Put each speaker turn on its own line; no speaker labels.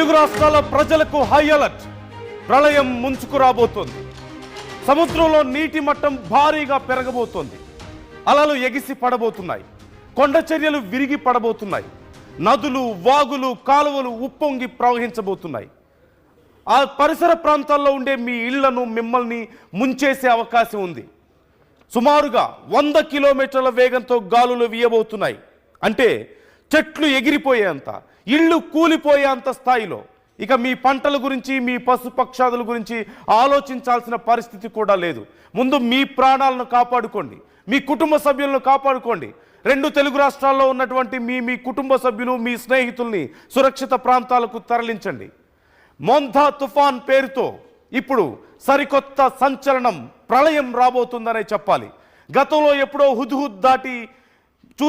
తెలుగు రాష్ట్రాల ప్రజలకు high alert. ప్రళయం ముంచుకు రాబోతోంది. సముద్రంలో నీటి మట్టం భారీగా పెరగబోతోంది. అలలు ఎగిసి పడబోతున్నాయి. కొండ చర్యలు విరిగి పడబోతున్నాయి. నదులు, వాగులు, కాలువలు ఉప్పొంగి ప్రవహించబోతున్నాయి. ఆ పరిసర ప్రాంతాల్లో ఉండే మీ ఇళ్లను, మిమ్మల్ని ముంచేసే అవకాశం ఉంది. సుమారుగా 100 కిలోమీటర్ల వేగంతో గాలులు వీయబోతున్నాయి. అంటే చెట్లు ఎగిరిపోయేంత, ఇళ్ళు కూలిపోయేంత స్థాయిలో. ఇక మీ పంటల గురించి, మీ పశుపక్షాదుల గురించి ఆలోచించాల్సిన పరిస్థితి కూడా లేదు. ముందు మీ ప్రాణాలను కాపాడుకోండి, మీ కుటుంబ సభ్యులను కాపాడుకోండి. 2 తెలుగు రాష్ట్రాల్లో ఉన్నటువంటి మీ కుటుంబ సభ్యులు, మీ స్నేహితుల్ని సురక్షిత ప్రాంతాలకు తరలించండి. మోంథా తుఫాన్ పేరుతో ఇప్పుడు సరికొత్త సంచలనం, ప్రళయం రాబోతుందనే చెప్పాలి. గతంలో ఎప్పుడో హుద్హుద్ దాటి